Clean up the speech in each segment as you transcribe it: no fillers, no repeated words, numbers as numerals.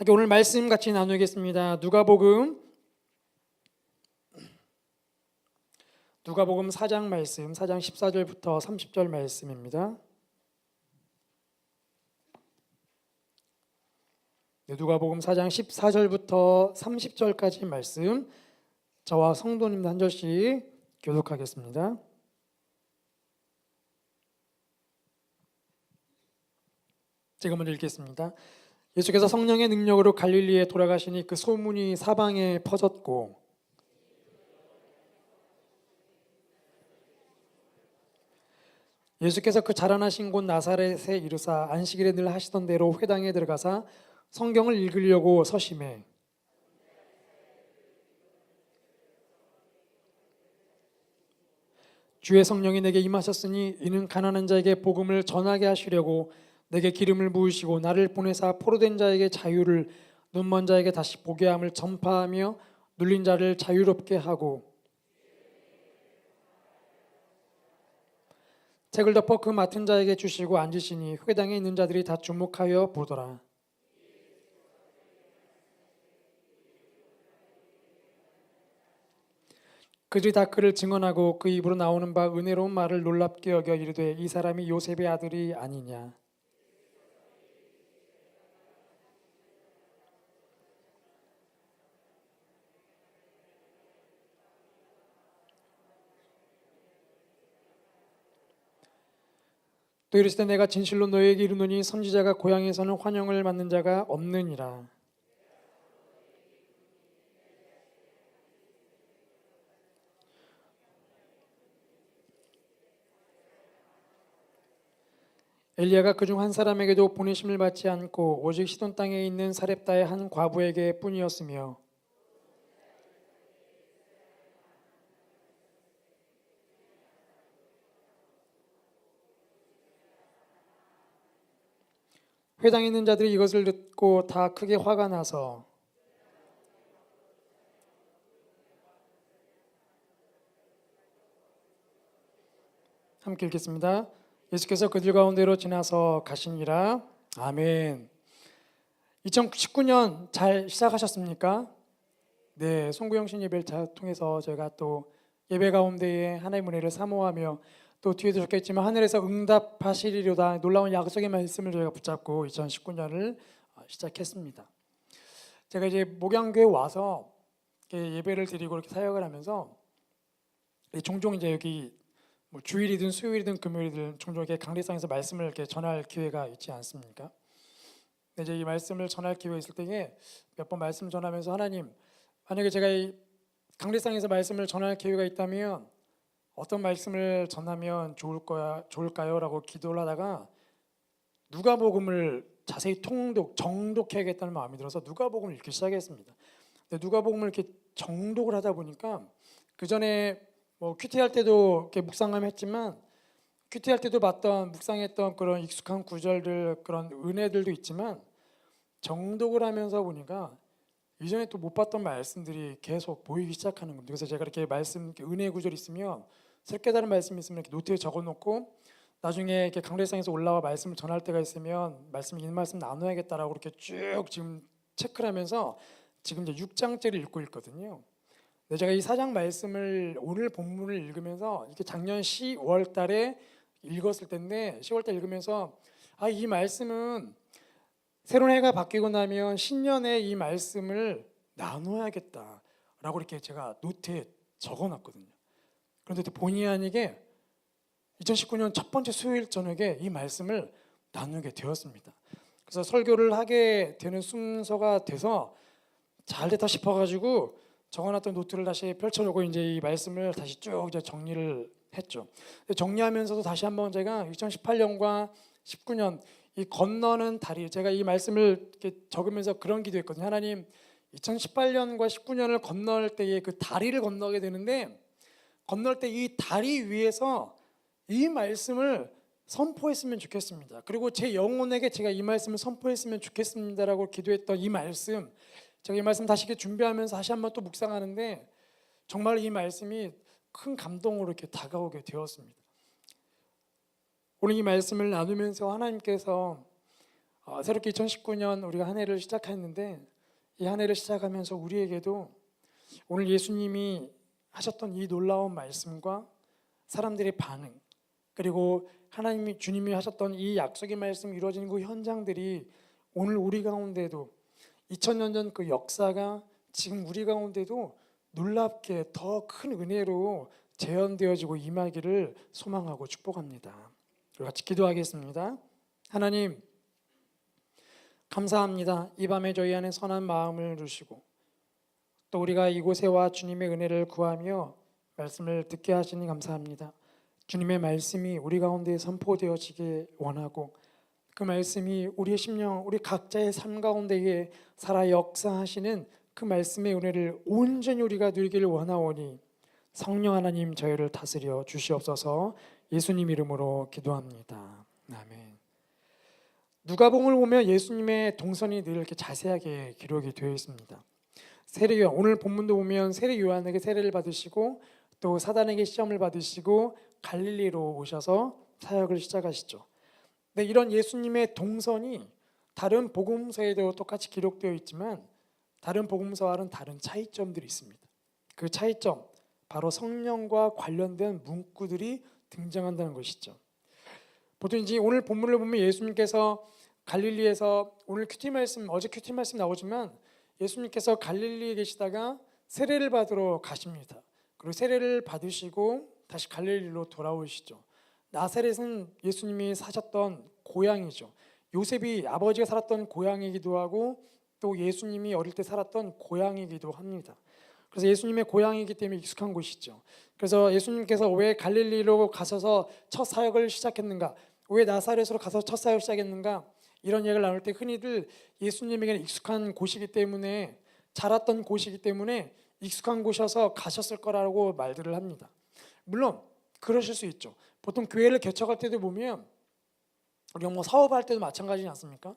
오늘 말씀 같이 나누겠습니다. 누가복음 4장 말씀, 4장 14절부터 30절 말씀입니다. 누가복음 4장 14절부터 30절까지 말씀, 저와 성도님도 한 절씩 교독하겠습니다. 제가 먼저 읽겠습니다. 예수께서 성령의 능력으로 갈릴리에 돌아가시니 그 소문이 사방에 퍼졌고 예수께서 그 자라나신 곳 나사렛에 이르사 안식일에 늘 하시던 대로 회당에 들어가사 성경을 읽으려고 서심해 주의 성령이 내게 임하셨으니 이는 가난한 자에게 복음을 전하게 하시려고 내게 기름을 부으시고 나를 보내사 포로된 자에게 자유를, 눈먼 자에게 다시 보게 함을 전파하며 눌린 자를 자유롭게 하고 책을 덮어 그 맡은 자에게 주시고 앉으시니 회당에 있는 자들이 다 주목하여 보더라. 그들이 다 그를 증언하고 그 입으로 나오는 바 은혜로운 말을 놀랍게 여겨 이르되 이 사람이 요셉의 아들이 아니냐. 또 이르시되 내가 진실로 너희에게 이르노니 선지자가 고향에서는 환영을 받는 자가 없느니라. 엘리야가 그중 한 사람에게도 보내심을 받지 않고 오직 시돈 땅에 있는 사렙다의 한 과부에게 뿐이었으며 회당에 있는 자들이 이것을 듣고 다 크게 화가 나서 함께 읽겠습니다. 예수께서 그들 가운데로 지나서 가시니라. 아멘. 2019년 잘 시작하셨습니까? 네, 송구영신 예배를 통해서 저희가 또 예배 가운데에 하나님의 은혜를 사모하며 또 뒤에도 적혀있지만 하늘에서 응답하시리로다 놀라운 약속의 말씀을 저희가 붙잡고 2019년을 시작했습니다. 제가 이제 목양교회 와서 예배를 드리고 이렇게 사역을 하면서 종종 이제 여기 뭐 주일이든 수요일이든 금요일이든 종종 이렇게 강대상에서 말씀을 이렇게 전할 기회가 있지 않습니까? 근데 이제 이 말씀을 전할 기회가 있을 때에 몇 번 말씀 전하면서 하나님, 만약에 제가 이 강대상에서 말씀을 전할 기회가 있다면 어떤 말씀을 전하면 좋을까요? 라고 기도를 하다가 누가복음을 자세히 정독해야겠다는 마음이 들어서 누가복음을 읽기 시작했습니다. 근데 누가복음을 이렇게 정독을 하다 보니까 그 전에 뭐 큐티할 때도 이렇게 묵상을 했지만 큐티할 때도 묵상했던 그런 익숙한 구절들, 그런 은혜들도 있지만 정독을 하면서 보니까 이전에 또 못 봤던 말씀들이 계속 보이기 시작하는 겁니다. 그래서 제가 이렇게 은혜 구절 있으면 새롭게 다른 말씀 있으면 이렇게 노트에 적어놓고 나중에 이렇게 강대상에서 올라와 말씀을 전할 때가 있으면 이 말씀 나눠야겠다라고 이렇게 쭉 지금 체크를 하면서 지금 이제 6장째를 읽고 있거든요. 근데 제가 이 4장 말씀을 오늘 본문을 읽으면서 이렇게 작년 10월 달에 읽었을 때인데 10월 달 읽으면서 이 말씀은 새로운 해가 바뀌고 나면 신년에 이 말씀을 나눠야겠다라고 이렇게 제가 노트에 적어놨거든요. 그런데 본의 아니게 2019년 첫 번째 수요일 저녁에 이 말씀을 나누게 되었습니다. 그래서 설교를 하게 되는 순서가 돼서 잘 됐다 싶어가지고 적어놨던 노트를 다시 펼쳐놓고 이제 이 말씀을 다시 쭉 이제 정리를 했죠. 정리하면서도 다시 한번 제가 2018년과 19년 이 건너는 다리, 제가 이 말씀을 이렇게 적으면서 그런 기도했거든요. 하나님, 2018년과 19년을 건널 때에 그 다리를 건너게 되는데 건널 때 이 다리 위에서 이 말씀을 선포했으면 좋겠습니다. 그리고 제 영혼에게 제가 이 말씀을 선포했으면 좋겠습니다라고 기도했던 이 말씀, 제가 이 말씀 다시 준비하면서 다시 한번 또 묵상하는데 정말 이 말씀이 큰 감동으로 이렇게 다가오게 되었습니다. 오늘 이 말씀을 나누면서 하나님께서 새롭게 2019년 우리가 한 해를 시작했는데 이 한 해를 시작하면서 우리에게도 오늘 예수님이 하셨던 이 놀라운 말씀과 사람들의 반응, 그리고 하나님이 주님이 하셨던 이 약속의 말씀이 이루어지는 그 현장들이 오늘 우리 가운데도 2000년 전 그 역사가 지금 우리 가운데도 놀랍게 더 큰 은혜로 재현되어지고 임하기를 소망하고 축복합니다. 우리 같이 기도하겠습니다. 하나님, 감사합니다. 이 밤에 저희 안에 선한 마음을 주시고 또 우리가 이곳에 와 주님의 은혜를 구하며 말씀을 듣게 하시니 감사합니다. 주님의 말씀이 우리 가운데 선포되어지길 원하고 그 말씀이 우리의 심령, 우리 각자의 삶 가운데에 살아 역사하시는 그 말씀의 은혜를 온전히 우리가 누리기를 원하오니 성령 하나님 저희를 다스려 주시옵소서. 예수님 이름으로 기도합니다. 아멘. 누가복음을 보면 예수님의 동선이 늘 이렇게 자세하게 기록이 되어 있습니다. 세례요한, 오늘 본문도 보면 세례요한에게 세례를 받으시고 또 사단에게 시험을 받으시고 갈릴리로 오셔서 사역을 시작하시죠. 네, 이런 예수님의 동선이 다른 복음서에도 똑같이 기록되어 있지만 다른 복음서와는 다른 차이점들이 있습니다. 그 차이점, 바로 성령과 관련된 문구들이 등장한다는 것이죠. 보통 이제 오늘 본문을 보면 예수님께서 갈릴리에서 오늘 큐티 말씀, 어제 큐티 말씀 나오지만 예수님께서 갈릴리에 계시다가 세례를 받으러 가십니다. 그리고 세례를 받으시고 다시 갈릴리로 돌아오시죠. 나사렛은 예수님이 사셨던 고향이죠. 요셉이 아버지가 살았던 고향이기도 하고 또 예수님이 어릴 때 살았던 고향이기도 합니다. 그래서 예수님의 고향이기 때문에 익숙한 곳이죠. 그래서 예수님께서 왜 갈릴리로 가셔서 첫 사역을 시작했는가, 왜 나사렛으로 가서 첫 사역을 시작했는가, 이런 얘기를 나눌 때 흔히들 예수님에게는 익숙한 곳이기 때문에, 자랐던 곳이기 때문에 익숙한 곳이어서 가셨을 거라고 말들을 합니다. 물론 그러실 수 있죠. 보통 교회를 개척할 때도 보면 우리가 뭐 사업할 때도 마찬가지지 않습니까?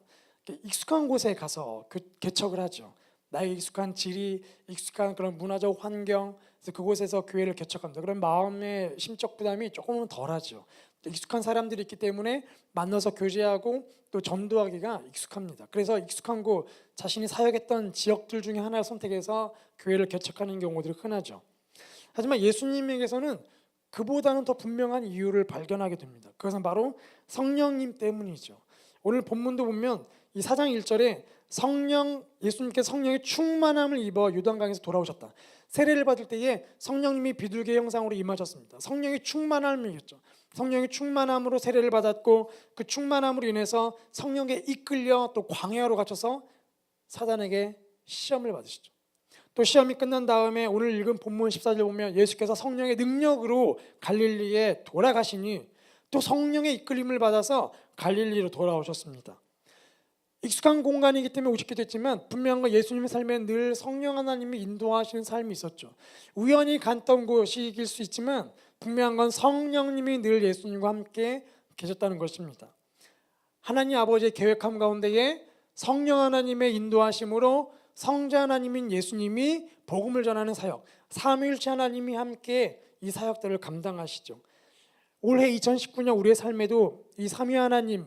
익숙한 곳에 가서 개척을 하죠. 나의 익숙한 지리, 익숙한 그런 문화적 환경, 그래서 그곳에서 교회를 개척합니다. 그런 마음의 심적 부담이 조금은 덜하죠. 익숙한 사람들이 있기 때문에 만나서 교제하고 또 전도하기가 익숙합니다. 그래서 익숙한 곳, 자신이 사역했던 지역들 중에 하나를 선택해서 교회를 개척하는 경우들이 흔하죠. 하지만 예수님에게서는 그보다는 더 분명한 이유를 발견하게 됩니다. 그것은 바로 성령님 때문이죠. 오늘 본문도 보면 이 4장 1절에 예수님께서 성령의 충만함을 입어 요단강에서 돌아오셨다. 세례를 받을 때에 성령님이 비둘기 형상으로 임하셨습니다. 성령의 충만함을 이겼죠. 성령의 충만함으로 세례를 받았고 그 충만함으로 인해서 성령에 이끌려 또 광야로 갇혀서 사단에게 시험을 받으시죠. 또 시험이 끝난 다음에 오늘 읽은 본문 14절 보면 예수께서 성령의 능력으로 갈릴리에 돌아가시니 또 성령의 이끌림을 받아서 갈릴리로 돌아오셨습니다. 익숙한 공간이기 때문에 오셨게 됐지만 분명한 건 예수님의 삶에 늘 성령 하나님이 인도하시는 삶이 있었죠. 우연히 갔던 곳이길 수 있지만 분명한 건 성령님이 늘 예수님과 함께 계셨다는 것입니다. 하나님 아버지의 계획함 가운데에 성령 하나님의 인도하심으로 성자 하나님인 예수님이 복음을 전하는 사역, 삼위일체 하나님이 함께 이 사역들을 감당하시죠. 올해 2019년 우리의 삶에도 이 삼위 하나님,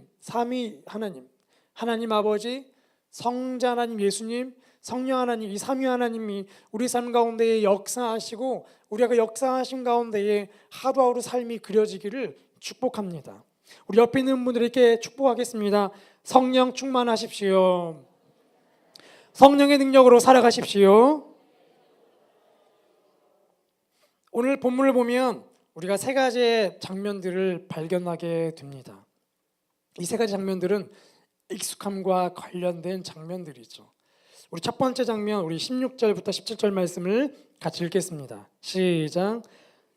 하나님 아버지, 성자 하나님 예수님, 성령 하나님, 이 삼위 하나님이 우리 삶 가운데에 역사하시고 우리가 그 역사하신 가운데에 하루하루 삶이 그려지기를 축복합니다. 우리 옆에 있는 분들에게 축복하겠습니다. 성령 충만하십시오. 성령의 능력으로 살아가십시오. 오늘 본문을 보면 우리가 세 가지의 장면들을 발견하게 됩니다. 이 세 가지 장면들은 익숙함과 관련된 장면들이죠. 우리 첫 번째 장면, 우리 16절부터 17절 말씀을 같이 읽겠습니다. 시작.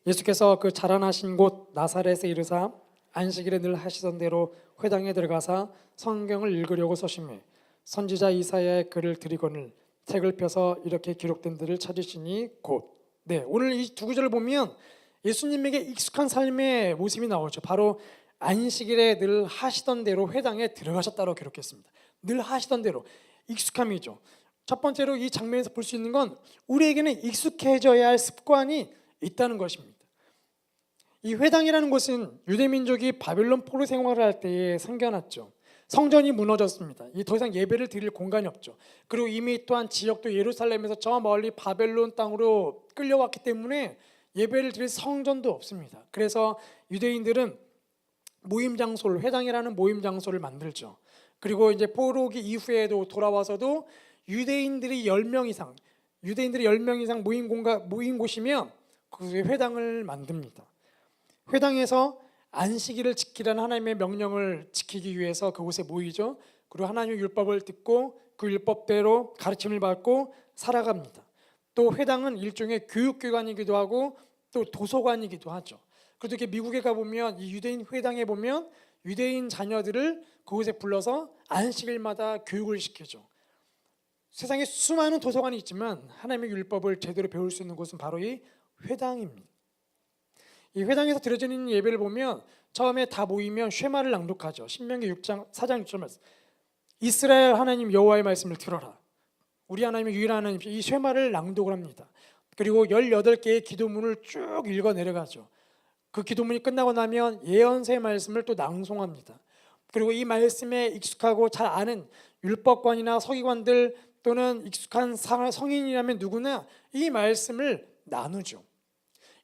예수께서 그 자라나신 곳 나사렛에 이르사 안식일에 늘 하시던 대로 회당에 들어가사 성경을 읽으려고 서심해 선지자 이사야의 글을 들이거늘 책을 펴서 이렇게 기록된 들을 찾으시니 곧. 네, 오늘 이 두 구절을 보면 예수님에게 익숙한 삶의 모습이 나오죠. 바로 안식일에 늘 하시던 대로 회당에 들어가셨다고 기록했습니다. 늘 하시던 대로, 익숙함이죠. 첫 번째로 이 장면에서 볼 수 있는 건 우리에게는 익숙해져야 할 습관이 있다는 것입니다. 이 회당이라는 곳은 유대민족이 바벨론 포로 생활을 할 때에 생겨났죠. 성전이 무너졌습니다. 더 이상 예배를 드릴 공간이 없죠. 그리고 이미 또한 지역도 예루살렘에서 저 멀리 바벨론 땅으로 끌려왔기 때문에 예배를 드릴 성전도 없습니다. 그래서 유대인들은 모임 장소를, 회당이라는 모임 장소를 만들죠. 그리고 이제 포로기 이후에도 돌아와서도 유대인들이 10명 이상 모인 곳이면 그 회당을 만듭니다. 회당에서 안식일을 지키라는 하나님의 명령을 지키기 위해서 그곳에 모이죠. 그리고 하나님의 율법을 듣고 그 율법대로 가르침을 받고 살아갑니다. 또 회당은 일종의 교육기관이기도 하고 또 도서관이기도 하죠. 그래도 이렇게 미국에 가보면 이 유대인 회당에 보면 유대인 자녀들을 그곳에 불러서 안식일마다 교육을 시키죠. 세상에 수많은 도서관이 있지만 하나님의 율법을 제대로 배울 수 있는 곳은 바로 이 회당입니다. 이 회당에서 드려지는 예배를 보면 처음에 다 모이면 쉐마를 낭독하죠. 신명기 6장 4장 6절 말씀. 이스라엘 하나님 여호와의 말씀을 들어라. 우리 하나님의 유일한 하나님, 이 쉐마를 낭독을 합니다. 그리고 18개의 기도문을 쭉 읽어 내려가죠. 그 기도문이 끝나고 나면 예언서의 말씀을 또 낭송합니다. 그리고 이 말씀에 익숙하고 잘 아는 율법관이나 서기관들 또는 익숙한 성인이라면 누구나 이 말씀을 나누죠.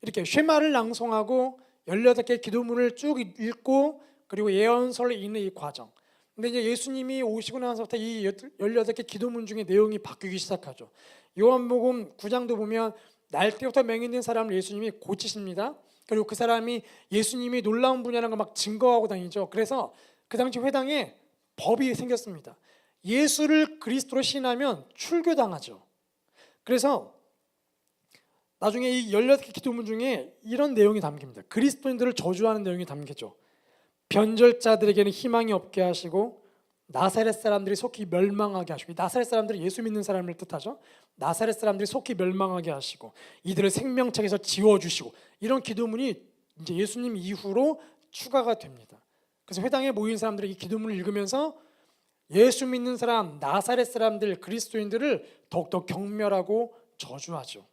이렇게 쉐마를 낭송하고 18개 기도문을 쭉 읽고 그리고 예언서를 읽는 이 과정. 근데 이제 예수님이 오시고 나서부터 이 18개 기도문 중에 내용이 바뀌기 시작하죠. 요한복음 9장도 보면 날때부터 맹인된 사람을 예수님이 고치십니다. 그리고 그 사람이 예수님이 놀라운 분이라는 걸 막 증거하고 다니죠. 그래서 그 당시 회당에 법이 생겼습니다. 예수를 그리스도로 신하면 출교당하죠. 그래서 나중에 이 18개 기도문 중에 이런 내용이 담깁니다. 그리스도인들을 저주하는 내용이 담기죠. 변절자들에게는 희망이 없게 하시고 나사렛 사람들이 속히 멸망하게 하시고, 나사렛 사람들이 예수 믿는 사람을 뜻하죠. 나사렛 사람들이 속히 멸망하게 하시고 이들을 생명책에서 지워주시고, 이런 기도문이 이제 예수님 이후로 추가가 됩니다. 그래서 회당에 모인 사람들이 이 기도문을 읽으면서 예수 믿는 사람, 나사렛 사람들, 그리스도인들을 더욱더 경멸하고 저주하죠.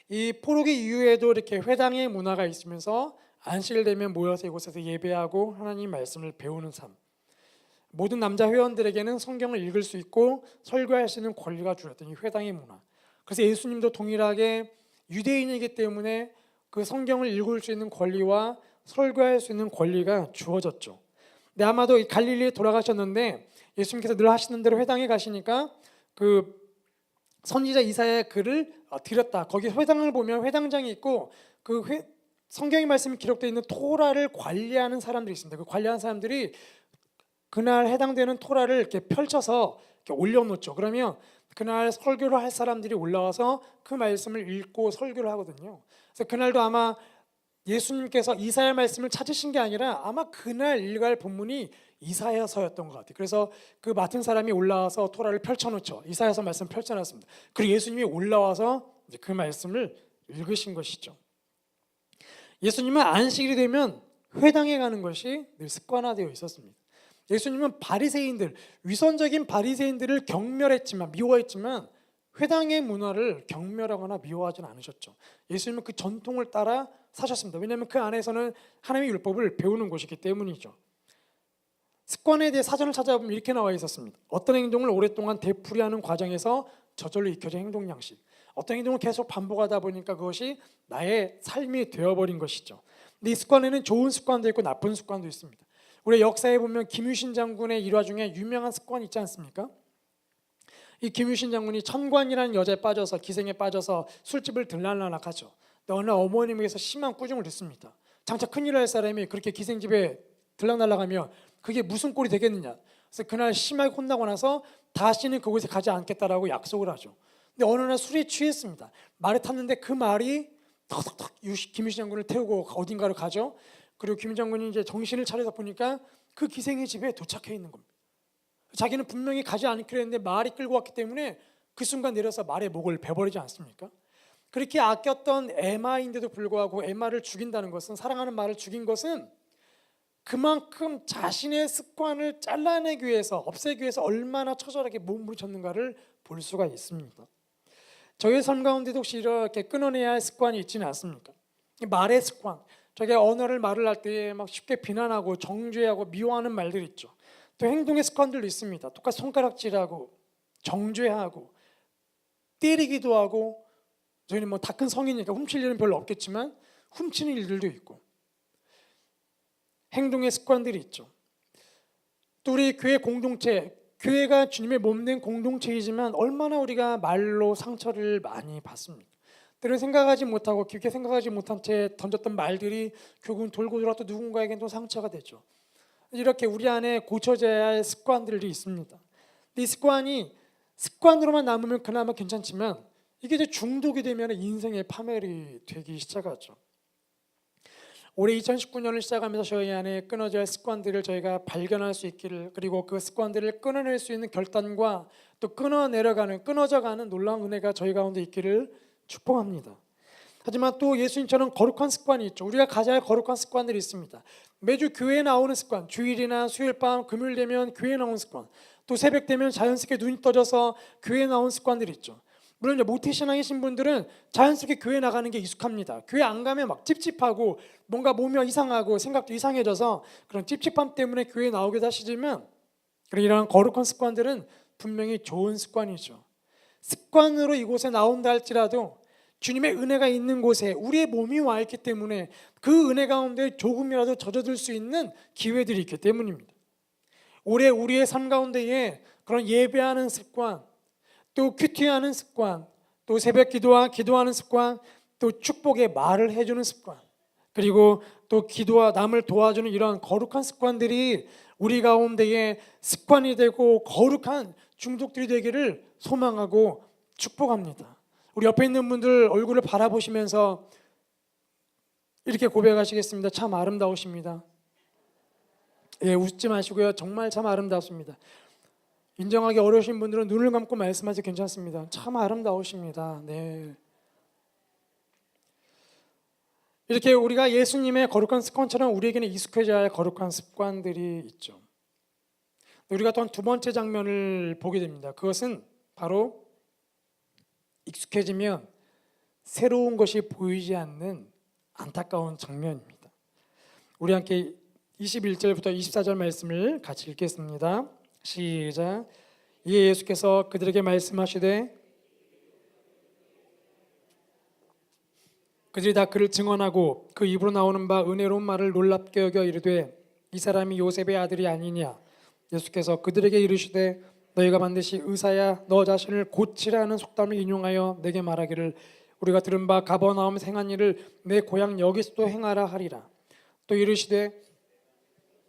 이 포로기 이후에도 이렇게 회당의 문화가 있으면서 안식일 되면 모여서 이곳에서 예배하고 하나님 말씀을 배우는 삶. 모든 남자 회원들에게는 성경을 읽을 수 있고 설교할 수 있는 권리가 주어졌던 이 회당의 문화. 그래서 예수님도 동일하게 유대인이기 때문에 그 성경을 읽을 수 있는 권리와 설교할 수 있는 권리가 주어졌죠. 근데 아마도 이 갈릴리에 돌아가셨는데 예수님께서 늘 하시는 대로 회당에 가시니까 그 선지자 이사야의 글을 드렸다. 거기 회당을 보면 회당장이 있고 그 성경의 말씀이 기록되어 있는 토라를 관리하는 사람들이 있습니다. 그 관리하는 사람들이 그날 해당되는 토라를 이렇게 펼쳐서 이렇게 올려놓죠. 그러면 그날 설교를 할 사람들이 올라와서 그 말씀을 읽고 설교를 하거든요. 그래서 그날도 아마 예수님께서 이사야 말씀을 찾으신 게 아니라 아마 그날 읽을 본문이 이사야서였던 것 같아요. 그래서 그 맡은 사람이 올라와서 토라를 펼쳐놓죠. 이사야서 말씀 펼쳐놨습니다. 그리고 예수님이 올라와서 이제 그 말씀을 읽으신 것이죠. 예수님은 안식일이 되면 회당에 가는 것이 늘 습관화되어 있었습니다. 예수님은 바리새인들, 위선적인 바리새인들을 경멸했지만, 미워했지만 회당의 문화를 경멸하거나 미워하지는 않으셨죠. 예수님은 그 전통을 따라 사셨습니다. 왜냐하면 그 안에서는 하나님의 율법을 배우는 곳이기 때문이죠. 습관에 대해 사전을 찾아보면 이렇게 나와 있었습니다. 어떤 행동을 오랫동안 되풀이하는 과정에서 저절로 익혀진 행동 양식, 어떤 행동을 계속 반복하다 보니까 그것이 나의 삶이 되어버린 것이죠. 근데 이 습관에는 좋은 습관도 있고 나쁜 습관도 있습니다. 우리 역사에 보면 김유신 장군의 일화 중에 유명한 습관이 있지 않습니까? 이 김유신 장군이 천관이라는 여자에 빠져서, 기생에 빠져서 술집을 들락날락하죠. 근데 어느 어머님에게서 심한 꾸중을 듣습니다. 장차 큰일 날 사람이 그렇게 기생집에 들락날락하면 그게 무슨 꼴이 되겠느냐. 그래서 그날 심하게 혼나고 나서 다시는 그곳에 가지 않겠다라고 약속을 하죠. 근데 어느 날 술에 취했습니다. 말에 탔는데 그 말이 턱턱턱 김유신 장군을 태우고 어딘가로 가죠. 그리고 김 장군이 이제 정신을 차려서 보니까 그 기생의 집에 도착해 있는 겁니다. 자기는 분명히 가지 않기로 했는데 말이 끌고 왔기 때문에 그 순간 내려서 말의 목을 베버리지 않습니까? 그렇게 아꼈던 에마인데도 불구하고 에마를 죽인다는 것은, 사랑하는 말을 죽인 것은 그만큼 자신의 습관을 잘라내기 위해서, 없애기 위해서 얼마나 처절하게 몸부림쳤는가를 볼 수가 있습니다. 저희의 삶 가운데도 혹시 이렇게 끊어내야 할 습관이 있지는 않습니까? 말의 습관, 자기가 언어를 말을 할 때 막 쉽게 비난하고 정죄하고 미워하는 말들이 있죠. 또 행동의 습관들도 있습니다. 똑같이 손가락질하고 정죄하고 때리기도 하고, 저희는 뭐 다 큰 성인이니까 훔칠 일은 별로 없겠지만 훔치는 일들도 있고 행동의 습관들이 있죠. 또 우리 교회 공동체, 교회가 주님의 몸된 공동체이지만 얼마나 우리가 말로 상처를 많이 받습니까? 때로는 생각하지 못하고 깊게 생각하지 못한 채 던졌던 말들이 결국은 돌고 돌아 또 누군가에겐 또 상처가 되죠. 이렇게 우리 안에 고쳐져야 할 습관들이 있습니다. 이 습관이 습관으로만 남으면 그나마 괜찮지만 이게 이제 중독이 되면 인생의 파멸이 되기 시작하죠. 올해 2019년을 시작하면서 저희 안에 끊어져야 할 습관들을 저희가 발견할 수 있기를, 그리고 그 습관들을 끊어낼 수 있는 결단과 또 끊어져가는 놀라운 은혜가 저희 가운데 있기를 축복합니다. 하지만 또 예수님처럼 거룩한 습관이 있죠. 우리가 가져야 할 거룩한 습관들이 있습니다. 매주 교회에 나오는 습관, 주일이나 수요일 밤, 금요일 되면 교회에 나오는 습관, 또 새벽 되면 자연스럽게 눈이 떠져서 교회에 나오는 습관들이 있죠. 물론 모태신앙이신 분들은 자연스럽게 교회 나가는 게 익숙합니다. 교회 안 가면 막 찝찝하고 뭔가 몸이 이상하고 생각도 이상해져서 그런 찝찝함 때문에 교회 나오기도 하시지만, 이런 거룩한 습관들은 분명히 좋은 습관이죠. 습관으로 이곳에 나온다 할지라도 주님의 은혜가 있는 곳에 우리의 몸이 와 있기 때문에 그 은혜 가운데 조금이라도 젖어들 수 있는 기회들이 있기 때문입니다. 올해 우리의 삶 가운데에 그런 예배하는 습관, 또 큐티하는 습관, 또 새벽 기도하는 습관, 또 축복의 말을 해주는 습관, 그리고 또 기도와 남을 도와주는 이런 거룩한 습관들이 우리 가운데에 습관이 되고 거룩한 중독들이 되기를 소망하고 축복합니다. 우리 옆에 있는 분들 얼굴을 바라보시면서 이렇게 고백하시겠습니다. 참 아름다우십니다. 예, 웃지 마시고요. 정말 참 아름답습니다. 인정하기 어려우신 분들은 눈을 감고 말씀하셔도 괜찮습니다. 참 아름다우십니다. 네. 이렇게 우리가 예수님의 거룩한 습관처럼 우리에게는 익숙해져야 할 거룩한 습관들이 있죠. 우리가 또한 두 번째 장면을 보게 됩니다. 그것은 바로 익숙해지면 새로운 것이 보이지 않는 안타까운 장면입니다. 우리 함께 21절부터 24절 말씀을 같이 읽겠습니다. 시작. 이에 예수께서 그들에게 말씀하시되 그들이 다 그를 증언하고 그 입으로 나오는 바 은혜로운 말을 놀랍게 여겨 이르되 이 사람이 요셉의 아들이 아니냐. 예수께서 그들에게 이르시되 너희가 반드시 의사야 너 자신을 고치라는 속담을 인용하여 내게 말하기를 우리가 들은 바 가버나움에서 행한 일을 내 고향 여기서도 행하라 하리라. 또 이르시되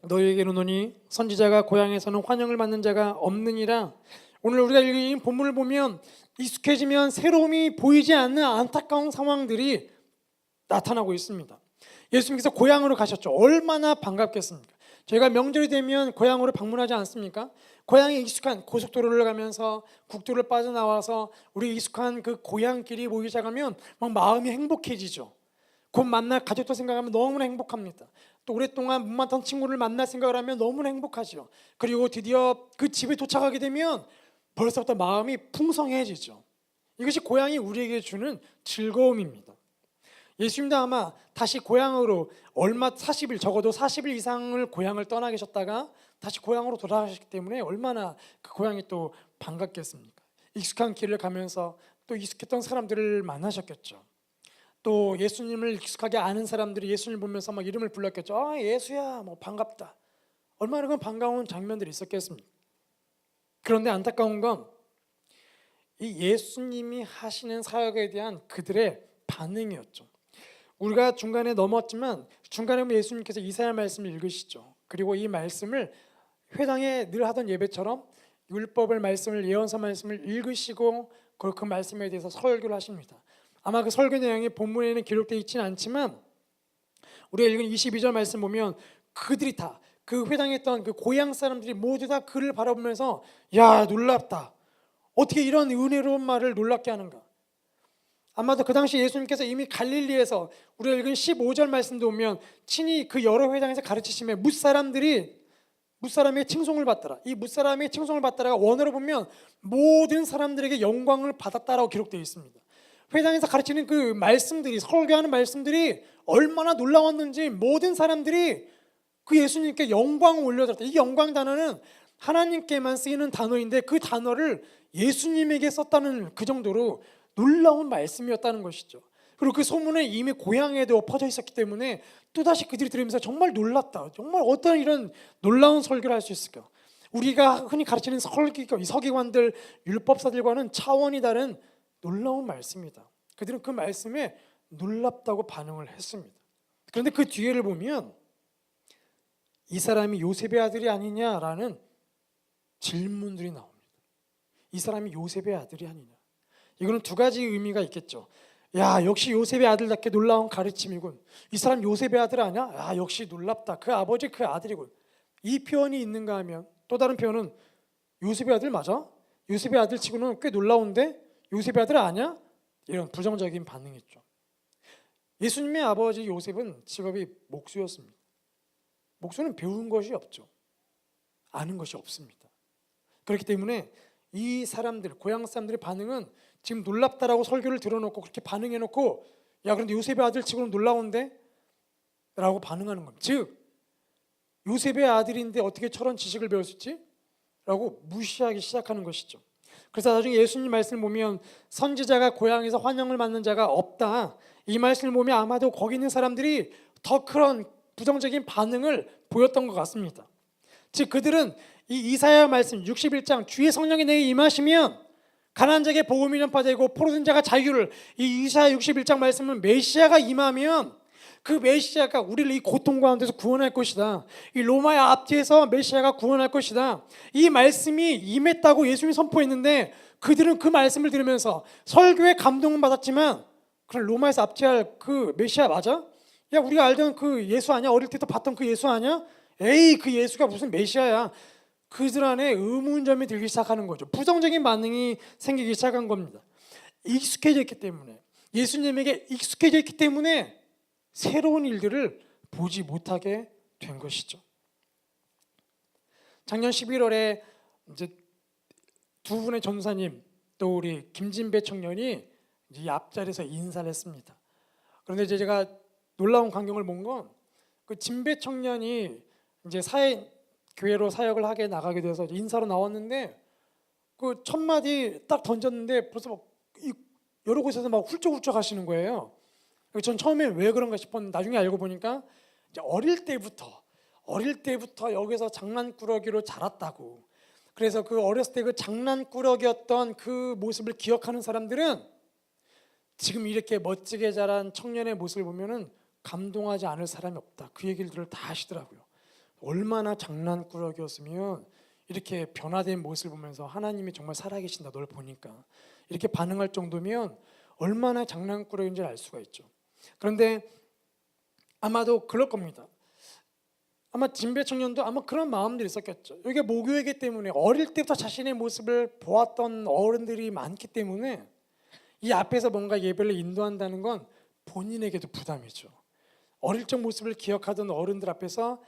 너희에게 이르노니 선지자가 고향에서는 환영을 받는 자가 없느니라. 오늘 우리가 읽은 본문을 보면 익숙해지면 새로움이 보이지 않는 안타까운 상황들이 나타나고 있습니다. 예수님께서 고향으로 가셨죠. 얼마나 반갑겠습니까? 저희가 명절이 되면 고향으로 방문하지 않습니까? 고향에 익숙한 고속도로를 가면서 국도를 빠져나와서 우리 익숙한 그 고향길이 보이기 시작하면 막 마음이 행복해지죠. 곧 만날 가족도 생각하면 너무나 행복합니다. 또 오랫동안 못 만났던 친구를 만날 생각을 하면 너무나 행복하죠. 그리고 드디어 그 집에 도착하게 되면 벌써부터 마음이 풍성해지죠. 이것이 고향이 우리에게 주는 즐거움입니다. 예수님도 아마 다시 고향으로 얼마 40일, 적어도 40일 이상을 고향을 떠나 계셨다가 다시 고향으로 돌아가셨기 때문에 얼마나 그 고향이 또 반갑겠습니까? 익숙한 길을 가면서 또 익숙했던 사람들을 만나셨겠죠. 또 예수님을 익숙하게 아는 사람들이 예수님을 보면서 막 이름을 불렀겠죠. 아, 예수야, 뭐 반갑다. 얼마나 그 반가운 장면들이 있었겠습니까? 그런데 안타까운 건 이 예수님이 하시는 사역에 대한 그들의 반응이었죠. 우리가 중간에 넘었지만 중간에 보면 예수님께서 이사야 말씀을 읽으시죠. 그리고 이 말씀을 회당에 늘 하던 예배처럼 율법을 말씀을 예언서 말씀을 읽으시고 그 말씀에 대해서 설교를 하십니다. 아마 그 설교 내용이 본문에는 기록되어 있지는 않지만 우리가 읽은 22절 말씀 보면 그들이 다 그 회당에 있던 그 고향 사람들이 모두 다 그를 바라보면서 야, 놀랍다. 어떻게 이런 은혜로운 말을 놀랍게 하는가. 아마도 그 당시 예수님께서 이미 갈릴리에서 우리가 읽은 15절 말씀도 보면 친히 그 여러 회당에서 가르치심에 뭇사람에게 칭송을 받더라. 이 뭇사람에게 칭송을 받더라가 원어로 보면 모든 사람들에게 영광을 받았다라고 기록되어 있습니다. 회당에서 가르치는 그 말씀들이, 설교하는 말씀들이 얼마나 놀라웠는지 모든 사람들이 그 예수님께 영광을 올려드렸다. 이 영광 단어는 하나님께만 쓰이는 단어인데 그 단어를 예수님에게 썼다는 그 정도로 놀라운 말씀이었다는 것이죠. 그리고 그 소문은 이미 고향에도 퍼져 있었기 때문에 또다시 그들이 들으면서 정말 놀랐다. 정말 어떤 이런 놀라운 설교를 할 수 있을까? 우리가 흔히 가르치는 서기관들, 율법사들과는 차원이 다른 놀라운 말씀이다. 그들은 그 말씀에 놀랍다고 반응을 했습니다. 그런데 그 뒤에를 보면 이 사람이 요셉의 아들이 아니냐라는 질문들이 나옵니다. 이 사람이 요셉의 아들이 아니냐. 이거는 두 가지 의미가 있겠죠. 야, 역시 요셉의 아들답게 놀라운 가르침이군. 이 사람 요셉의 아들 아니야? 야, 역시 놀랍다. 그 아버지 그 아들이군. 이 표현이 있는가 하면 또 다른 표현은 요셉의 아들 맞아? 요셉의 아들 치고는 꽤 놀라운데 요셉의 아들 아니야? 이런 부정적인 반응이 있죠. 예수님의 아버지 요셉은 직업이 목수였습니다. 목수는 배운 것이 없죠. 아는 것이 없습니다. 그렇기 때문에 이 사람들, 고향 사람들의 반응은 지금 놀랍다라고 설교를 들어놓고 그렇게 반응해놓고 야, 그런데 요셉의 아들 치고는 놀라운데? 라고 반응하는 겁니다. 즉 요셉의 아들인데 어떻게 저런 지식을 배울 수 있지? 라고 무시하기 시작하는 것이죠. 그래서 나중에 예수님 말씀을 보면 선지자가 고향에서 환영을 받는 자가 없다. 이 말씀을 보면 아마도 거기 있는 사람들이 더 그런 부정적인 반응을 보였던 것 같습니다. 즉 그들은 이 이사야 말씀 61장 주의 성령이 내게 임하시면 가난한 자에게 복음이 전파되고 포로된 자가 자유를, 이 이사야 61장 말씀은 메시아가 임하면 그 메시아가 우리를 이 고통 가운데서 구원할 것이다. 이 로마의 앞뒤에서 메시아가 구원할 것이다. 이 말씀이 임했다고 예수님이 선포했는데 그들은 그 말씀을 들으면서 설교에 감동은 받았지만 그럼 로마에서 압제할 그 메시아 맞아? 야, 우리가 알던 그 예수 아니야? 어릴 때부터 봤던 그 예수 아니야? 에이, 그 예수가 무슨 메시아야? 그들 안에 의문점이 들기 시작하는 거죠. 부정적인 반응이 생기기 시작한 겁니다. 익숙해져 있기 때문에, 예수님에게 익숙해져 있기 때문에 새로운 일들을 보지 못하게 된 것이죠. 작년 11월에 이제 두 분의 전사님 또 우리 김진배 청년이 이 앞자리에서 인사를 했습니다. 그런데 이제 제가 놀라운 광경을 본 건 그 진배 청년이 이제 교회로 사역을 하게 나가게 돼서 인사로 나왔는데 그 첫 마디 딱 던졌는데 벌써 막 여러 곳에서 막 훌쩍훌쩍 하시는 거예요. 전 처음에 왜 그런가 싶었는데 나중에 알고 보니까 이제 어릴 때부터 여기서 장난꾸러기로 자랐다고. 그래서 그 어렸을 때 그 장난꾸러기였던 그 모습을 기억하는 사람들은 지금 이렇게 멋지게 자란 청년의 모습을 보면은 감동하지 않을 사람이 없다. 그 얘기를 다 하시더라고요. 얼마나 장난꾸러기였으면 이렇게 변화된 모습을 보면서 하나님이 정말 살아계신다 널 보니까 이렇게 반응할 정도면 얼마나 장난꾸러기인지 알 수가 있죠. 그런데 아마도 그럴 겁니다. 아마 진배 청년도 아마 그런 마음들이 있었겠죠. 여기가 모교이기 때문에 어릴 때부터 자신의 모습을 보았던 어른들이 많기 때문에 이 앞에서 뭔가 예배를 인도한다는 건 본인에게도 부담이죠. 어릴 적 모습을 기억하던 어른들 앞에서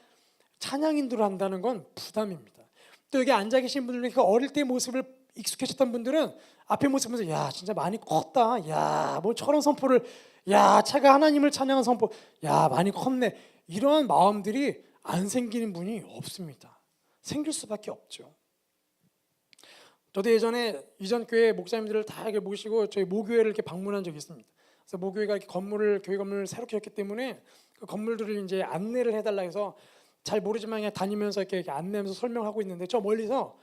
찬양 인도를 한다는 건 부담입니다. 또 여기 앉아 계신 분들 그 어릴 때 모습을 익숙해졌던 분들은 앞에 모습 보면서 야, 진짜 많이 컸다. 야, 뭐 저런 선포를, 야, 차가 하나님을 찬양한 선포, 야, 많이 컸네. 이러한 마음들이 안 생기는 분이 없습니다. 생길 수밖에 없죠. 저도 예전에 이전 교회 목사님들을 다 이렇게 모시고 저희 모교회를 이렇게 방문한 적이 있습니다. 그래서 모교회가 이렇게 교회 건물을 새롭게 했기 때문에 그 건물들을 이제 안내를 해달라 해서 잘 모르지만 그냥 다니면서 이렇게 안내하면서 설명하고 있는데 저 멀리서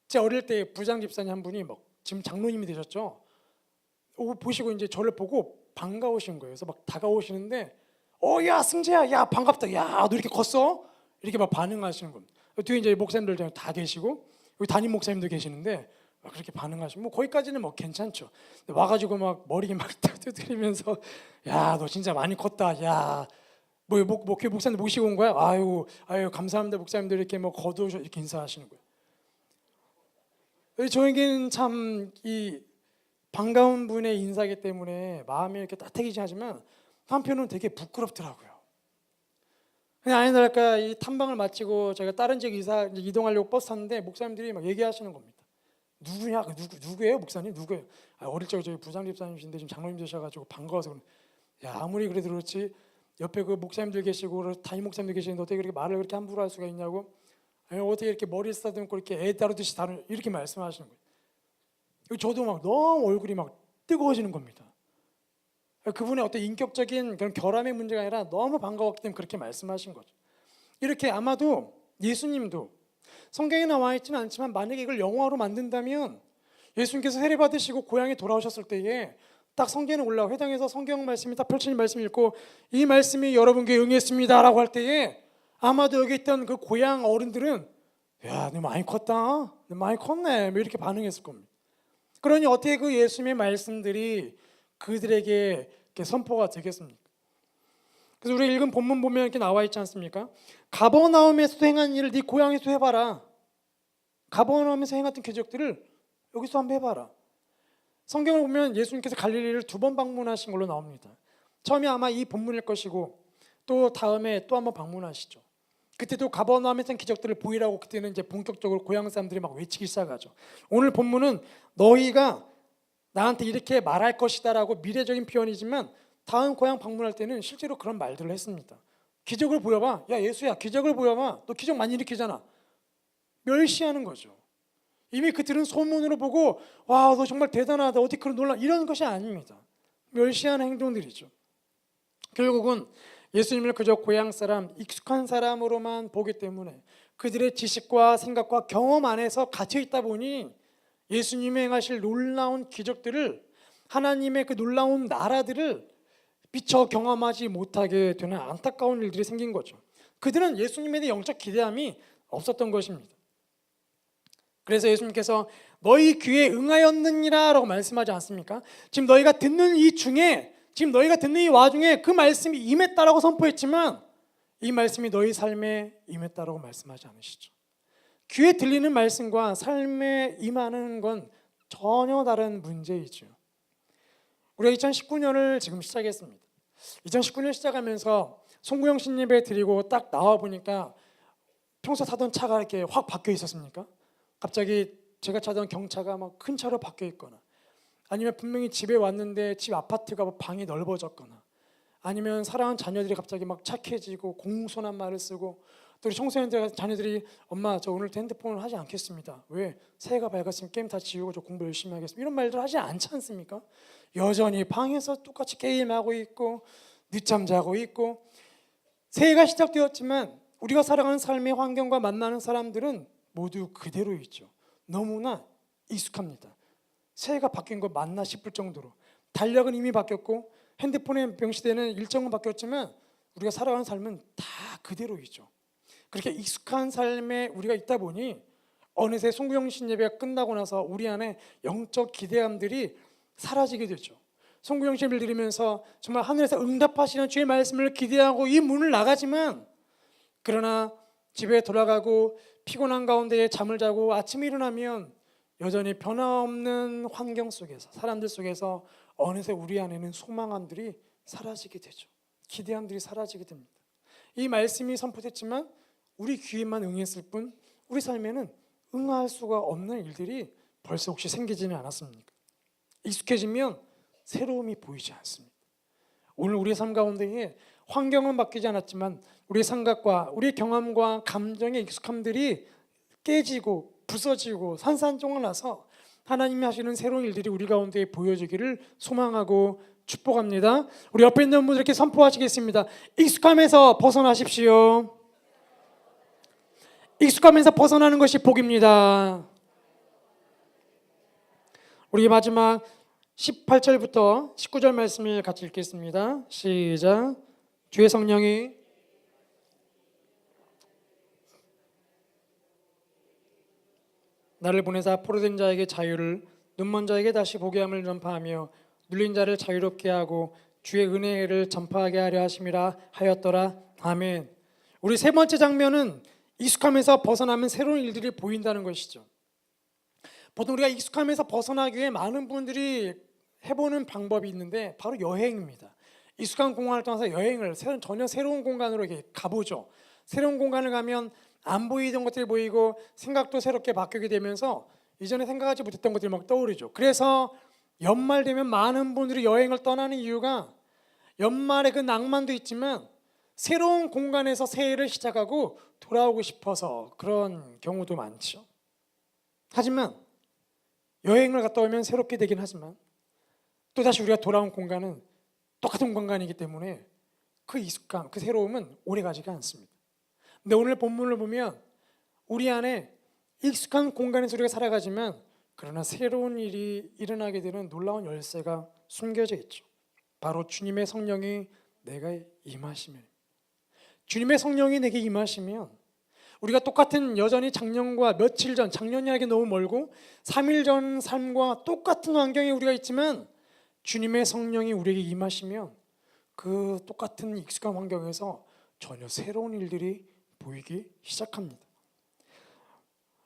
제 어릴 때 부장 집사님 한 분이 막 지금 장로님이 되셨죠. 보시고 이제 저를 보고 반가우신 거예요. 그래서 막 다가오시는데 야, 승재야, 야, 반갑다. 야, 너 이렇게 컸어? 이렇게 막 반응하시는 겁니다. 뒤에 이제 목사님들 다 계시고 여기 담임 목사님도 계시는데 막 그렇게 반응하시고 뭐 거기까지는 뭐 괜찮죠. 와가지고 막 머리 막 두드리면서 야, 너 진짜 많이 컸다. 야, 뭐 교회 목사님 모시고 온 거야? 아유 감사합니다. 목사님들 이렇게 뭐 거두셔 이렇게 인사하시는 거예요. 저에게는 참 이 반가운 분의 인사이기 때문에 마음이 이렇게 따뜻해지긴 하지만 한편으로는 되게 부끄럽더라고요. 그냥 아니랄까 이 탐방을 마치고 저희가 다른 지역 이동하려고 버스 탔는데 목사님들이 막 얘기하시는 겁니다. 누구냐? 누구예요? 목사님 누구예요? 어릴 적에 저희 부장 집사님이신데 지금 장로님 되셔가지고 반가워서 야 아무리 그래도 그렇지 옆에 그 목사님들 계시고 담임 목사님들 계시는데 어떻게 그렇게 말을 그렇게 함부로 할 수가 있냐고 아니, 어떻게 이렇게 머리를 쓰다듬고 이렇게 애 다루듯이 다루 이렇게 말씀하시는 거예요. 저도 막 너무 얼굴이 막 뜨거워지는 겁니다. 그분의 어떤 인격적인 그런 결함의 문제가 아니라 너무 반가웠기 때문에 그렇게 말씀하신 거죠. 이렇게 아마도 예수님도 성경에 나와 있지는 않지만 만약에 이걸 영화로 만든다면 예수님께서 세례 받으시고 고향에 돌아오셨을 때에 딱 성전에 올라와 회당에서 성경 말씀이 딱 펼쳐진 말씀 읽고 이 말씀이 여러분께 응했습니다라고 할 때에 아마도 여기 있던 그 고향 어른들은 야, 너 많이 컸다, 너 많이 컸네, 뭐 이렇게 반응했을 겁니다. 그러니 어떻게 그 예수님의 말씀들이 그들에게 이렇게 선포가 되겠습니까? 그래서 우리 읽은 본문 보면 이렇게 나와 있지 않습니까? 가버나움에서 행한 일을 네 고향에서 해봐라. 가버나움에서 행했던 기적들을 여기서 한번 해봐라. 성경을 보면 예수님께서 갈릴리를 2번 방문하신 걸로 나옵니다. 처음에 아마 이 본문일 것이고 또 다음에 또 한번 방문하시죠. 그때도 가버나움에서 기적들을 보이라고 그때는 이제 본격적으로 고향 사람들이 막 외치기 시작하죠. 오늘 본문은 너희가 나한테 이렇게 말할 것이다라고 미래적인 표현이지만 다음 고향 방문할 때는 실제로 그런 말들을 했습니다. 기적을 보여봐. 야 예수야 기적을 보여봐. 너 기적 많이 일으키잖아. 멸시하는 거죠. 이미 그들은 소문으로 보고 와 너 정말 대단하다 어디 그런 놀라 이런 것이 아닙니다. 멸시하는 행동들이죠. 결국은 예수님을 그저 고향 사람 익숙한 사람으로만 보기 때문에 그들의 지식과 생각과 경험 안에서 갇혀 있다 보니 예수님이 행하실 놀라운 기적들을 하나님의 그 놀라운 나라들을 미처 경험하지 못하게 되는 안타까운 일들이 생긴 거죠. 그들은 예수님에 대한 영적 기대함이 없었던 것입니다. 그래서 예수님께서 너희 귀에 응하였느니라 라고 말씀하지 않습니까? 지금 너희가 듣는 이 중에 지금 너희가 듣는 이 와중에 그 말씀이 임했다라고 선포했지만 이 말씀이 너희 삶에 임했다라고 말씀하지 않으시죠. 귀에 들리는 말씀과 삶에 임하는 건 전혀 다른 문제이죠. 우리가 2019년을 지금 시작했습니다. 2019년 시작하면서 송구영 신예배 드리고 딱 나와 보니까 평소 타던 차가 이렇게 확 바뀌어 있었습니까? 갑자기 제가 타던 경차가 막 큰 차로 바뀌어 있거나 아니면 분명히 집에 왔는데 집 아파트가 방이 넓어졌거나 아니면 사랑하는 자녀들이 갑자기 막 착해지고 공손한 말을 쓰고 또 우리 청소년들 자녀들이 엄마 저 오늘부터 핸드폰을 하지 않겠습니다. 왜? 새해가 밝았으면 게임 다 지우고 저 공부 열심히 하겠습니다. 이런 말들 하지 않지 않습니까? 여전히 방에서 똑같이 게임하고 있고 늦잠 자고 있고 새해가 시작되었지만 우리가 살아가는 삶의 환경과 만나는 사람들은 모두 그대로 있죠. 너무나 익숙합니다. 새해가 바뀐 거 맞나 싶을 정도로 달력은 이미 바뀌었고 핸드폰에 명시되는 일정은 바뀌었지만 우리가 살아가는 삶은 다 그대로이죠. 그렇게 익숙한 삶에 우리가 있다 보니 어느새 송구영 신예배가 끝나고 나서 우리 안에 영적 기대감들이 사라지게 되죠. 송구영 신예배를 들으면서 정말 하늘에서 응답하시는 주의 말씀을 기대하고 이 문을 나가지만 그러나 집에 돌아가고 피곤한 가운데 잠을 자고 아침에 일어나면 여전히 변화없는 환경 속에서 사람들 속에서 어느새 우리 안에는 소망함들이 사라지게 되죠. 기대함들이 사라지게 됩니다. 이 말씀이 선포됐지만 우리 귀에만 응했을 뿐 우리 삶에는 응할 수가 없는 일들이 벌써 혹시 생기지는 않았습니까? 익숙해지면 새로움이 보이지 않습니다. 오늘 우리의 삶 가운데에 환경은 바뀌지 않았지만 우리의 생각과 우리의 경험과 감정의 익숙함들이 깨지고 부서지고 산산조각나서 하나님이 하시는 새로운 일들이 우리 가운데 보여지기를 소망하고 축복합니다. 우리 옆에 있는 분들께 선포하시겠습니다. 익숙함에서 벗어나십시오. 익숙함에서 벗어나는 것이 복입니다. 우리 마지막 18절부터 19절 말씀을 같이 읽겠습니다. 시작. 주의 성령이 나를 보내사 포로된 자에게 자유를 눈먼 자에게 다시 보게 함을 전파하며 눌린 자를 자유롭게 하고 주의 은혜를 전파하게 하려 하심이라 하였더라. 아멘. 우리 세 번째 장면은 익숙함에서 벗어나면 새로운 일들이 보인다는 것이죠. 보통 우리가 익숙함에서 벗어나기 위해 많은 분들이 해보는 방법이 있는데 바로 여행입니다. 익숙한 공간을 떠나서 여행을 전혀 새로운 공간으로 이렇게 가보죠. 새로운 공간을 가면 안 보이던 것들이 보이고 생각도 새롭게 바뀌게 되면서 이전에 생각하지 못했던 것들이 막 떠오르죠. 그래서 연말 되면 많은 분들이 여행을 떠나는 이유가 연말에 그 낭만도 있지만 새로운 공간에서 새해를 시작하고 돌아오고 싶어서 그런 경우도 많죠. 하지만 여행을 갔다 오면 새롭게 되긴 하지만 또다시 우리가 돌아온 공간은 똑같은 공간이기 때문에 그 익숙함, 그 새로움은 오래가지가 않습니다. 근데 오늘 본문을 보면 우리 안에 익숙한 공간에서 우리가 살아가지만 그러나 새로운 일이 일어나게 되는 놀라운 열쇠가 숨겨져 있죠. 바로 주님의 성령이 내가 임하시면, 주님의 성령이 내게 임하시면 우리가 똑같은 여전히 작년과 며칠 전, 작년이라기 너무 멀고 3일 전 삶과 똑같은 환경에 우리가 있지만 주님의 성령이 우리에게 임하시면 그 똑같은 익숙한 환경에서 전혀 새로운 일들이 보이기 시작합니다.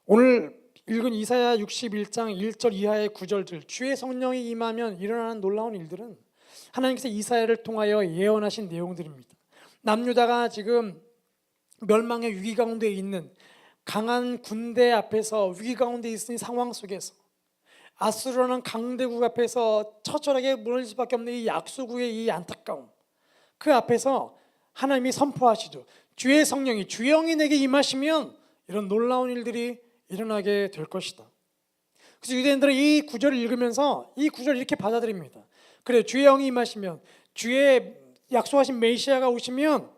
오늘 읽은 이사야 61장 1절 이하의 구절들, 주의 성령이 임하면 일어나는 놀라운 일들은 하나님께서 이사야를 통하여 예언하신 내용들입니다. 남유다가 지금 멸망의 위기 가운데 있는 강한 군대 앞에서 위기 가운데 있는 상황 속에서 아수르라는 강대국 앞에서 처절하게 무너질 수밖에 없는 이 약소국의 이 안타까움, 그 앞에서 하나님이 선포하시죠. 주의 성령이, 주의 영이 내게 임하시면 이런 놀라운 일들이 일어나게 될 것이다. 그래서 유대인들은 이 구절을 읽으면서 이 구절을 이렇게 받아들입니다. 그래, 주의 영이 임하시면, 주의 약속하신 메시아가 오시면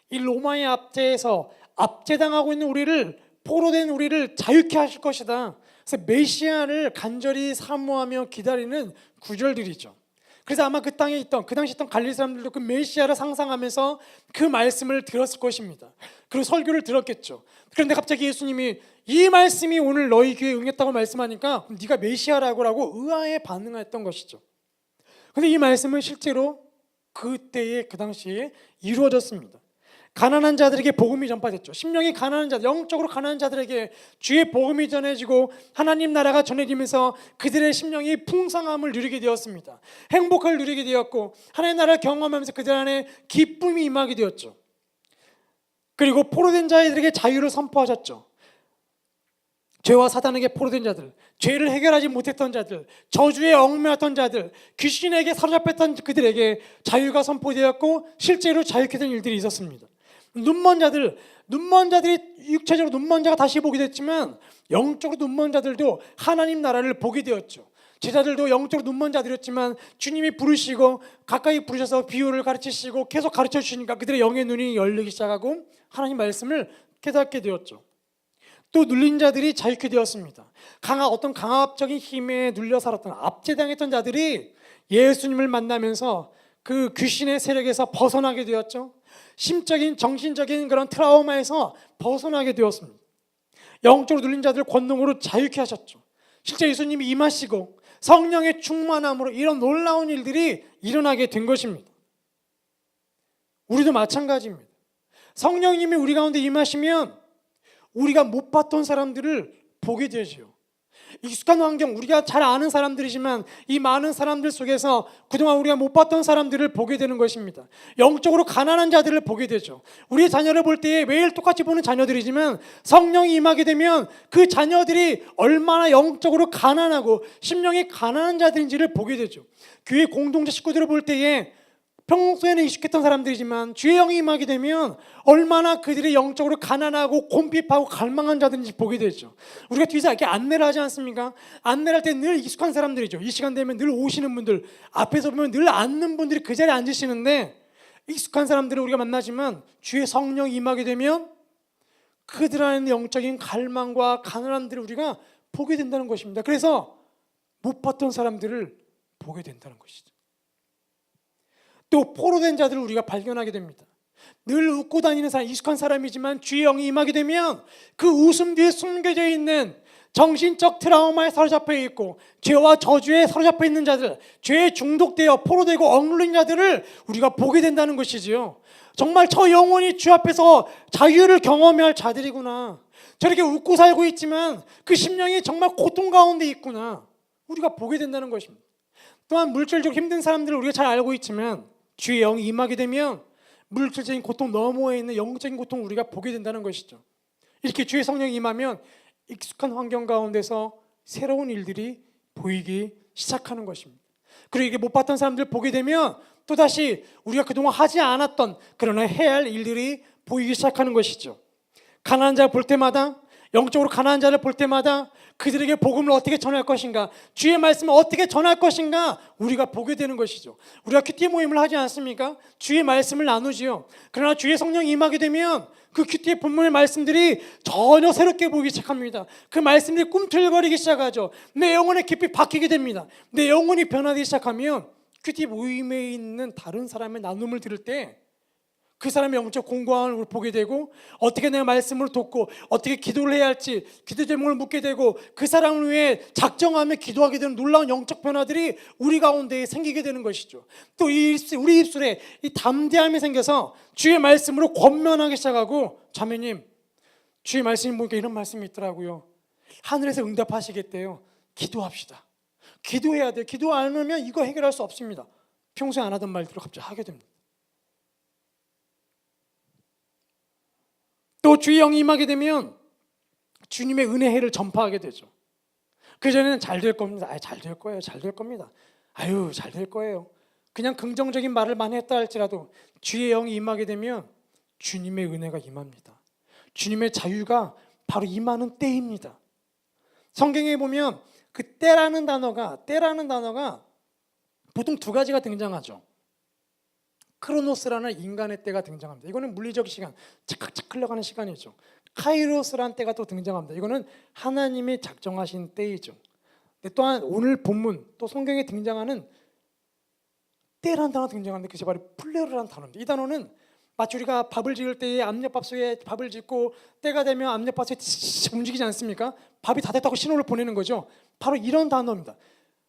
이 로마의 압제에서 압제당하고 있는 우리를, 포로된 우리를 자유케 하실 것이다. 그래서 메시아를 간절히 사모하며 기다리는 구절들이죠. 그래서 아마 그 땅에 있던, 그 당시 있던 갈릴리 사람들도 그 메시아를 상상하면서 그 말씀을 들었을 것입니다. 그리고 설교를 들었겠죠. 그런데 갑자기 예수님이 이 말씀이 오늘 너희 귀에 응했다고 말씀하니까 네가 메시아라고 의아해 반응했던 것이죠. 그런데 이 말씀은 실제로 그때에, 그 당시에 이루어졌습니다. 가난한 자들에게 복음이 전파됐죠. 심령이 가난한 자들, 영적으로 가난한 자들에게 주의 복음이 전해지고 하나님 나라가 전해지면서 그들의 심령이 풍성함을 누리게 되었습니다. 행복을 누리게 되었고 하나님 나라를 경험하면서 그들 안에 기쁨이 임하게 되었죠. 그리고 포로된 자들에게 자유를 선포하셨죠. 죄와 사단에게 포로된 자들, 죄를 해결하지 못했던 자들, 저주에 얽매였던 자들, 귀신에게 사로잡혔던 그들에게 자유가 선포되었고 실제로 자유케 된 일들이 있었습니다. 눈먼 자들이 육체적으로 눈먼 자가 다시 보게 됐지만 영적으로 눈먼 자들도 하나님 나라를 보게 되었죠. 제자들도 영적으로 눈먼 자들이었지만 주님이 부르시고 가까이 부르셔서 비유를 가르치시고 계속 가르쳐 주시니까 그들의 영의 눈이 열리기 시작하고 하나님 말씀을 깨닫게 되었죠. 또 눌린 자들이 자유케 되었습니다. 어떤 강압적인 힘에 눌려 살았던, 압제당했던 자들이 예수님을 만나면서 그 귀신의 세력에서 벗어나게 되었죠. 심적인, 정신적인 그런 트라우마에서 벗어나게 되었습니다. 영적으로 눌린 자들 권능으로 자유케 하셨죠. 실제 예수님이 임하시고 성령의 충만함으로 이런 놀라운 일들이 일어나게 된 것입니다. 우리도 마찬가지입니다. 성령님이 우리 가운데 임하시면 우리가 못 봤던 사람들을 보게 되죠. 익숙한 환경, 우리가 잘 아는 사람들이지만 이 많은 사람들 속에서 그동안 우리가 못 봤던 사람들을 보게 되는 것입니다. 영적으로 가난한 자들을 보게 되죠. 우리의 자녀를 볼 때에 매일 똑같이 보는 자녀들이지만 성령이 임하게 되면 그 자녀들이 얼마나 영적으로 가난하고 심령이 가난한 자들인지를 보게 되죠. 교회 공동체 식구들을 볼 때에 평소에는 익숙했던 사람들이지만 주의 영이 임하게 되면 얼마나 그들이 영적으로 가난하고 곰핍하고 갈망한 자들인지 보게 되죠. 우리가 뒤에서 이렇게 안내를 하지 않습니까? 안내를 할 때 늘 익숙한 사람들이죠. 이 시간 되면 늘 오시는 분들, 앞에서 보면 늘 앉는 분들이 그 자리에 앉으시는데 익숙한 사람들을 우리가 만나지만 주의 성령이 임하게 되면 그들 안에 영적인 갈망과 가난함들을 우리가 보게 된다는 것입니다. 그래서 못 봤던 사람들을 보게 된다는 것이죠. 또 포로된 자들을 우리가 발견하게 됩니다. 늘 웃고 다니는 사람, 익숙한 사람이지만 주의 영이 임하게 되면 그 웃음 뒤에 숨겨져 있는 정신적 트라우마에 사로잡혀 있고 죄와 저주에 사로잡혀 있는 자들, 죄에 중독되어 포로되고 억눌린 자들을 우리가 보게 된다는 것이지요. 정말 저 영혼이 주 앞에서 자유를 경험해야 할 자들이구나. 저렇게 웃고 살고 있지만 그 심령이 정말 고통 가운데 있구나. 우리가 보게 된다는 것입니다. 또한 물질적으로 힘든 사람들을 우리가 잘 알고 있지만 주의 영이 임하게 되면 물질적인 고통 너머에 있는 영적인 고통을 우리가 보게 된다는 것이죠. 이렇게 주의 성령이 임하면 익숙한 환경 가운데서 새로운 일들이 보이기 시작하는 것입니다. 그리고 이게 못 봤던 사람들 보게 되면 또다시 우리가 그동안 하지 않았던 그러나 해야 할 일들이 보이기 시작하는 것이죠. 가난한 자 볼 때마다, 영적으로 가난한 자를 볼 때마다 그들에게 복음을 어떻게 전할 것인가, 주의 말씀을 어떻게 전할 것인가 우리가 보게 되는 것이죠. 우리가 큐티 모임을 하지 않습니까? 주의 말씀을 나누지요. 그러나 주의 성령이 임하게 되면 그 큐티의 본문의 말씀들이 전혀 새롭게 보이기 시작합니다. 그 말씀들이 꿈틀거리기 시작하죠. 내 영혼의 깊이 박히게 됩니다. 내 영혼이 변하기 시작하면 큐티 모임에 있는 다른 사람의 나눔을 들을 때 그 사람의 영적 공고함을 보게 되고, 어떻게 내가 말씀을 돕고 어떻게 기도를 해야 할지 기도 제목을 묻게 되고, 그 사람을 위해 작정하며 기도하게 되는 놀라운 영적 변화들이 우리 가운데 생기게 되는 것이죠. 또 우리 입술에 이 담대함이 생겨서 주의 말씀으로 권면하기 시작하고, 자매님 주의 말씀이 보니까 이런 말씀이 있더라고요. 하늘에서 응답하시겠대요. 기도합시다. 기도해야 돼요. 기도 안 하면 이거 해결할 수 없습니다. 평소에 안 하던 말들을 갑자기 하게 됩니다. 또 주의 영이 임하게 되면 주님의 은혜를 전파하게 되죠. 그전에는 잘 될 겁니다. 잘 될 거예요. 잘 될 겁니다. 잘 될 거예요. 그냥 긍정적인 말을 많이 했다 할지라도 주의 영이 임하게 되면 주님의 은혜가 임합니다. 주님의 자유가 바로 임하는 때입니다. 성경에 보면 그 때라는 단어가 보통 두 가지가 등장하죠. 크로노스라는 인간의 때가 등장합니다. 이거는 물리적 시간, 착착 흘러가는 시간이죠. 카이로스라는 때가 또 등장합니다. 이거는 하나님이 작정하신 때이죠. 또한 오늘 본문 또 성경에 등장하는 때라는 단어가 등장하는데 그것이 바로 플레르라는 단어입니다. 이 단어는 마치 우리가 밥을 지을 때에 압력밥솥에 밥을 짓고 때가 되면 압력밥솥이 움직이지 않습니까? 밥이 다 됐다고 신호를 보내는 거죠. 바로 이런 단어입니다.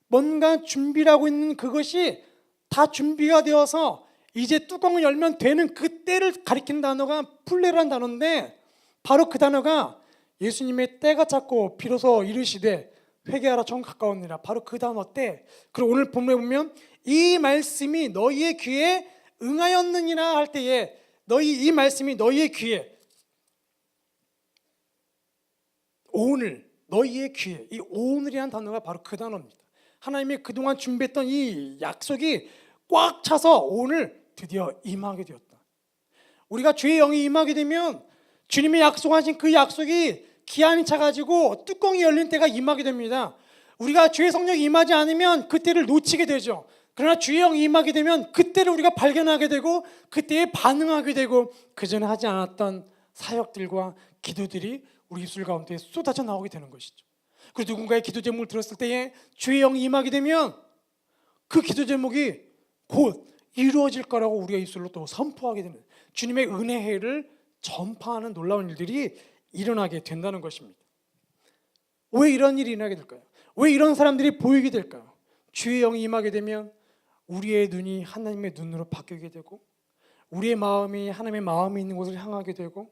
뭔가 준비를 하고 있는 그것이 다 준비가 되어서 이제 뚜껑을 열면 되는 그 때를 가리키는 단어가 플레라는 단어인데, 바로 그 단어가 예수님의 때가 찼고 비로소 이르시되 회개하라 정 가까웠느니라, 바로 그 단어 때. 그리고 오늘 본문에 보면 이 말씀이 너희의 귀에 응하였느니라 할 때에 이 말씀이 너희의 귀에, 오늘 너희의 귀에, 이 오늘이라는 단어가 바로 그 단어입니다. 하나님이 그동안 준비했던 이 약속이 꽉 차서 오늘 드디어 임하게 되었다. 우리가 주의 영이 임하게 되면 주님이 약속하신 그 약속이 기한이 차가지고 뚜껑이 열린 때가 임하게 됩니다. 우리가 주의 성령이 임하지 않으면 그때를 놓치게 되죠. 그러나 주의 영이 임하게 되면 그때를 우리가 발견하게 되고 그때에 반응하게 되고, 그전에 하지 않았던 사역들과 기도들이 우리 입술 가운데 쏟아져 나오게 되는 것이죠. 그리고 누군가의 기도 제목을 들었을 때에 주의 영이 임하게 되면 그 기도 제목이 곧 이루어질 거라고 우리가 입술로 또 선포하게 되는, 주님의 은혜를 전파하는 놀라운 일들이 일어나게 된다는 것입니다. 왜 이런 일이 일어나게 될까요? 왜 이런 사람들이 보이게 될까요? 주의 영이 임하게 되면 우리의 눈이 하나님의 눈으로 바뀌게 되고, 우리의 마음이 하나님의 마음이 있는 곳을 향하게 되고,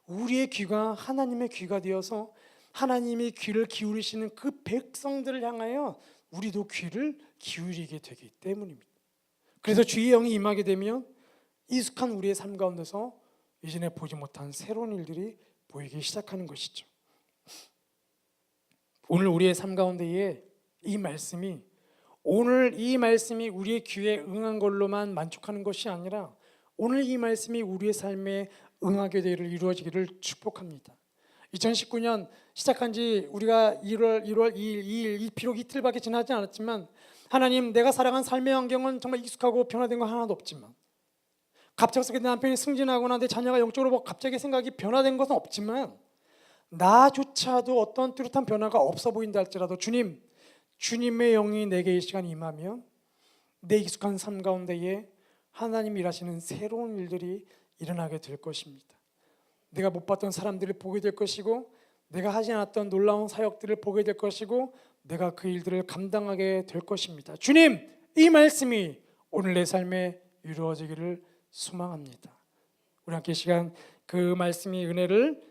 우리의 귀가 하나님의 귀가 되어서 하나님이 귀를 기울이시는 그 백성들을 향하여 우리도 귀를 기울이게 되기 때문입니다. 그래서 주의 영이 임하게 되면 익숙한 우리의 삶 가운데서 이전에 보지 못한 새로운 일들이 보이기 시작하는 것이죠. 오늘 우리의 삶 가운데에 오늘 이 말씀이 우리의 귀에 응한 걸로만 만족하는 것이 아니라 오늘 이 말씀이 우리의 삶에 응하게 되기를, 이루어지기를 축복합니다. 2019년 시작한 지 우리가 1월 2일 비록 이틀밖에 지나지 않았지만, 하나님, 내가 살아간 삶의 환경은 정말 익숙하고 변화된 거 하나도 없지만, 갑작스럽게 내 남편이 승진하거나 내 자녀가 영적으로 갑자기 생각이 변화된 것은 없지만, 나조차도 어떤 뚜렷한 변화가 없어 보인다 할지라도 주님의 영이 내게 이 시간 임하면 내 익숙한 삶 가운데에 하나님이 일하시는 새로운 일들이 일어나게 될 것입니다. 내가 못 봤던 사람들을 보게 될 것이고, 내가 하지 않았던 놀라운 사역들을 보게 될 것이고, 내가 그 일들을 감당하게 될 것입니다. 주님, 이 말씀이 오늘 내 삶에 이루어지기를 소망합니다. 우리 함께 이 시간 그 말씀이 은혜를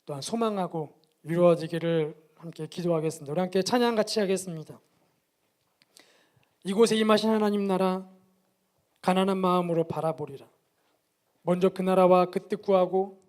또한 소망하고 이루어지기를 함께 기도하겠습니다. 우리 함께 찬양 같이 하겠습니다. 이곳에 임하신 하나님 나라, 가난한 마음으로 바라보리라. 먼저 그 나라와 그 뜻 구하고